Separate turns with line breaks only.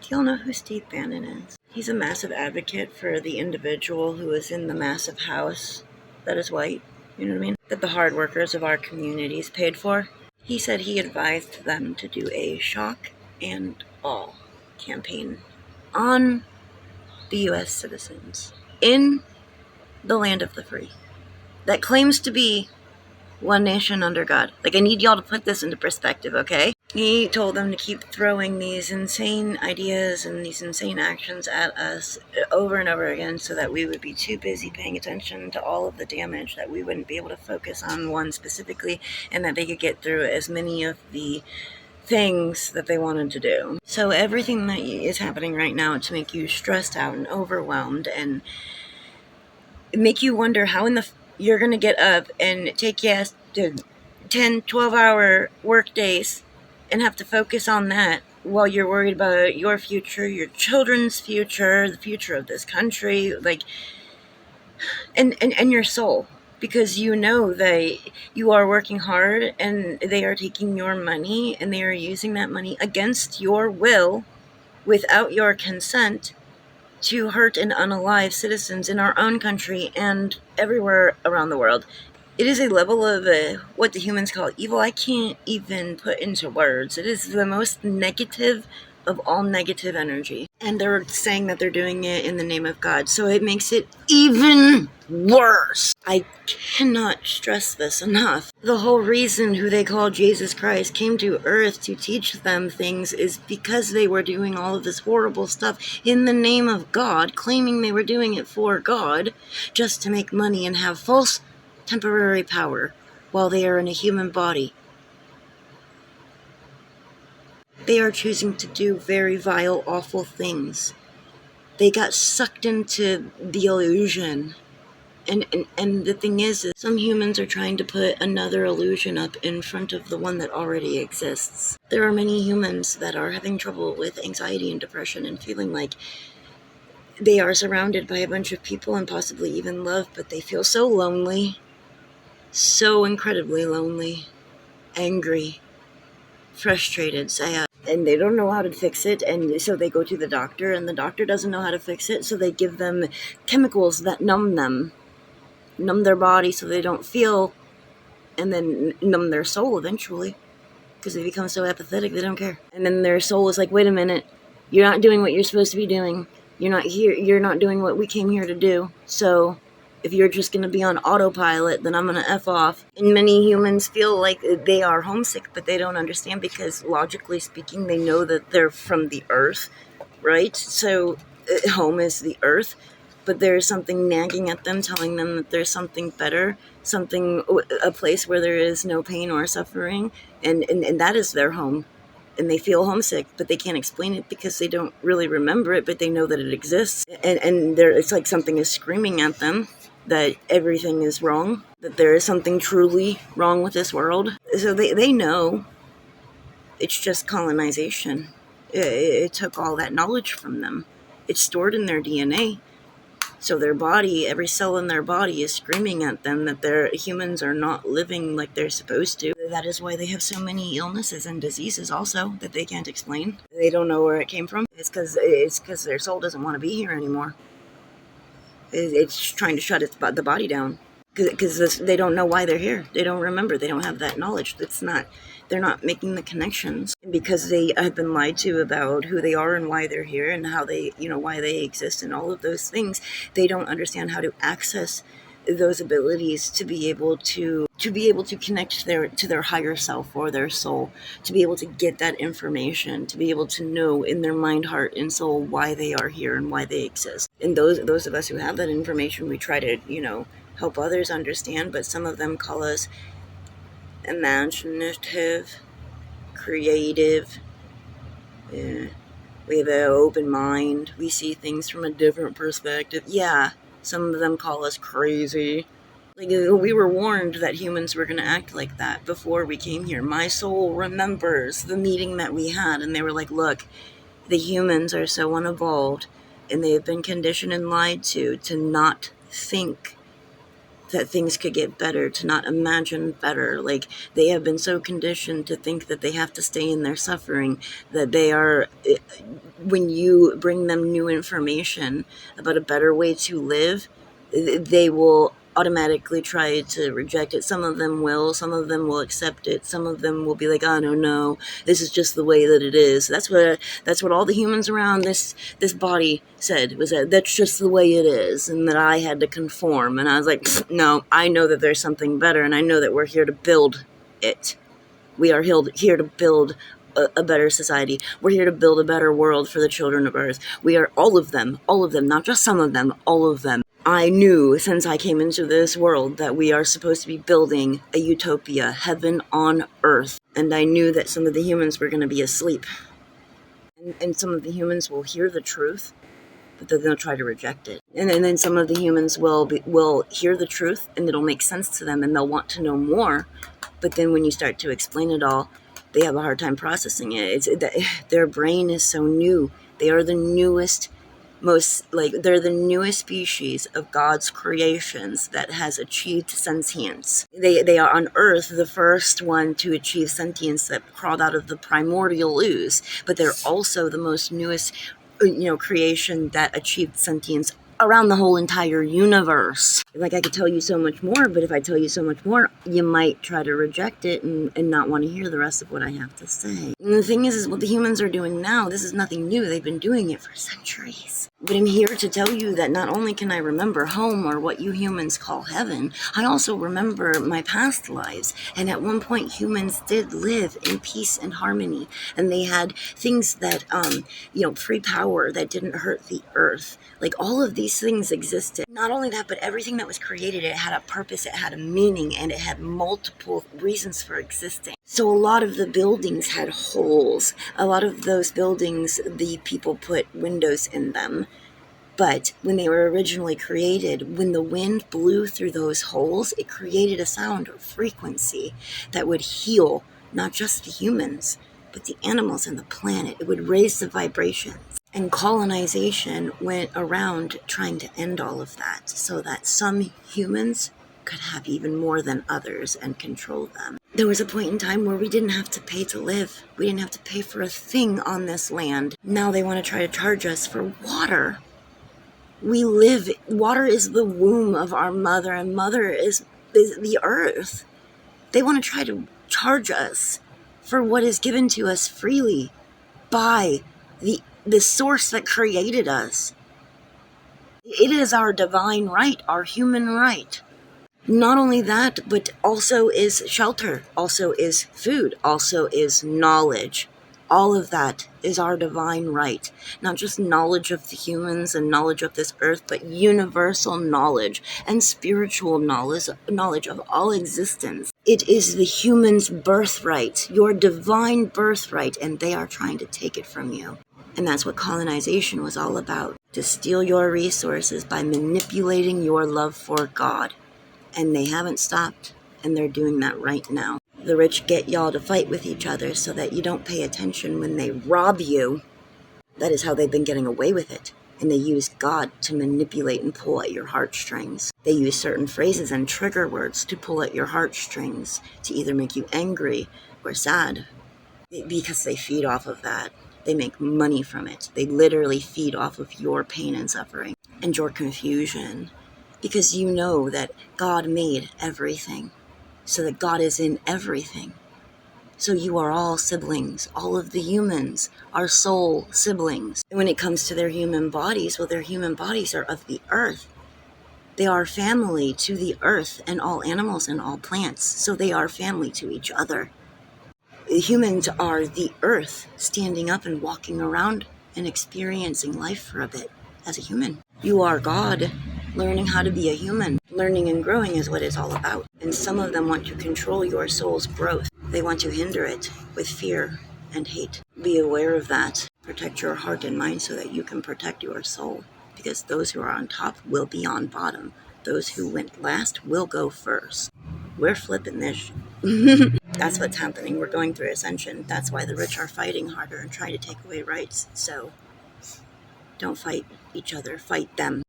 Do y'all know who Steve Bannon is? He's a massive advocate for the individual who is in the massive house that is white, you know what I mean? That the hard workers of our communities paid for. He said he advised them to do a shock and awe campaign on the U.S. citizens in the land of the free that claims to be one nation under God. Like, I need y'all to put this into perspective, okay? He told them to keep throwing these insane ideas and these insane actions at us over and over again so that we would be too busy paying attention to all of the damage that we wouldn't be able to focus on one specifically, and that they could get through as many of the things that they wanted to do. So everything that is happening right now to make you stressed out and overwhelmed and make you wonder how in the you're going to get up and take yes to 10, 12-hour work days and have to focus on that while you're worried about your future, your children's future, the future of this country, like, and your soul. Because you know that you are working hard and they are taking your money and they are using that money against your will, without your consent, to hurt and unalive citizens in our own country and everywhere around the world. It is a level of what the humans call evil I can't even put into words. It is the most negative of all negative energy. And they're saying that they're doing it in the name of God. So it makes it even worse. I cannot stress this enough. The whole reason who they call Jesus Christ came to earth to teach them things is because they were doing all of this horrible stuff in the name of God, claiming they were doing it for God, just to make money and have false temporary power while they are in a human body. They are choosing to do very vile, awful things. They got sucked into the illusion. And the thing is some humans are trying to put another illusion up in front of the one that already exists. There are many humans that are having trouble with anxiety and depression and feeling like they are surrounded by a bunch of people and possibly even love, but they feel so lonely, so incredibly lonely, angry, frustrated, sad, and they don't know how to fix it, and so they go to the doctor, and the doctor doesn't know how to fix it, so they give them chemicals that numb their body so they don't feel, and then numb their soul eventually, because they become so apathetic they don't care. And then their soul is like, wait a minute, you're not doing what you're supposed to be doing, you're not doing what we came here to do, so if you're just going to be on autopilot, then I'm going to F off. And many humans feel like they are homesick, but they don't understand because logically speaking, they know that they're from the earth, right? So home is the earth, but there's something nagging at them, telling them that there's something better, a place where there is no pain or suffering, and that is their home. And they feel homesick, but they can't explain it because they don't really remember it, but they know that it exists. And it's like something is screaming at them that everything is wrong, that there is something truly wrong with this world. So they know it's just colonization. It took all that knowledge from them. It's stored in their DNA. So their body, every cell in their body is screaming at them that their humans are not living like they're supposed to. That is why they have so many illnesses and diseases also that they can't explain. They don't know where it came from. It's because their soul doesn't want to be here anymore. It's trying to shut the body down because they don't know why they're here. They don't remember. They don't have that knowledge. They're not making the connections because they have been lied to about who they are and why they're here and how why they exist and all of those things. They don't understand how to access those abilities to be able to connect to their higher self or their soul, to be able to get that information, to be able to know in their mind, heart, and soul why they are here and why they exist. And those of us who have that information, we try to, help others understand, but some of them call us imaginative, creative. Yeah. We have an open mind. We see things from a different perspective. Yeah, some of them call us crazy. Like, we were warned that humans were going to act like that before we came here. My soul remembers the meeting that we had, and they were like, look, the humans are so unevolved, and they have been conditioned and lied to not think that things could get better, to not imagine better. Like, they have been so conditioned to think that they have to stay in their suffering, that they are, when you bring them new information about a better way to live, they will automatically try to reject it. Some of them will accept it. Some of them will be like, oh no, this is just the way that it is. That's what all the humans around this body said, was that that's just the way it is, and that I had to conform. And I was like, no, I know that there's something better, and I know that we're here to build it. We are here to build a better society. We're here to build a better world for the children of Earth. We are all of them, not just some of them, all of them. I knew since I came into this world that we are supposed to be building a utopia, heaven on earth. And I knew that some of the humans were going to be asleep. And some of the humans will hear the truth, but then they'll try to reject it. And then some of the humans will hear the truth, and it'll make sense to them, and they'll want to know more. But then when you start to explain it all, they have a hard time processing it. Their brain is so new. They are the newest they're the newest species of God's creations that has achieved sentience. They are on Earth the first one to achieve sentience that crawled out of the primordial ooze, but they're also the most newest, creation that achieved sentience around the whole entire universe. Like, I could tell you so much more, but if I tell you so much more, you might try to reject it and not want to hear the rest of what I have to say. And the thing is what the humans are doing now, this is nothing new. They've been doing it for centuries. But I'm here to tell you that not only can I remember home, or what you humans call heaven, I also remember my past lives. And at one point, humans did live in peace and harmony. And they had things that, free power that didn't hurt the earth. Like, all of these things existed. Not only that, but everything that was created, it had a purpose, it had a meaning, and it had multiple reasons for existing. So a lot of the buildings had holes. A lot of those buildings, the people put windows in them. But when they were originally created, when the wind blew through those holes, it created a sound or frequency that would heal not just the humans, but the animals and the planet. It would raise the vibrations. And colonization went around trying to end all of that, so that some humans could have even more than others and control them. There was a point in time where we didn't have to pay to live. We didn't have to pay for a thing on this land. Now they want to try to charge us for water. Water is the womb of our mother, and mother is the earth. They want to try to charge us for what is given to us freely by the source that created us. It is our divine right, our human right. Not only that, but also is shelter, also is food, also is knowledge. All of that is our divine right. Not just knowledge of the humans and knowledge of this earth, but universal knowledge and spiritual knowledge of all existence. It is the human's birthright, your divine birthright, and they are trying to take it from you. And that's what colonization was all about, to steal your resources by manipulating your love for God. And they haven't stopped, and they're doing that right now. The rich get y'all to fight with each other so that you don't pay attention when they rob you. That is how they've been getting away with it. And they use God to manipulate and pull at your heartstrings. They use certain phrases and trigger words to pull at your heartstrings, to either make you angry or sad, because they feed off of that. They make money from it. They literally feed off of your pain and suffering and your confusion, because you know that God made everything, so that God is in everything. So you are all siblings. All of the humans are soul siblings. And when it comes to their human bodies, well, their human bodies are of the earth. They are family to the earth and all animals and all plants, so they are family to each other. Humans are the earth, standing up and walking around and experiencing life for a bit as a human. You are God, learning how to be a human. Learning and growing is what it's all about. And some of them want to control your soul's growth. They want to hinder it with fear and hate. Be aware of that. Protect your heart and mind so that you can protect your soul. Because those who are on top will be on bottom. Those who went last will go first. We're flipping this. That's what's happening. We're going through ascension. That's why the rich are fighting harder and trying to take away rights. So don't fight each other. Fight them.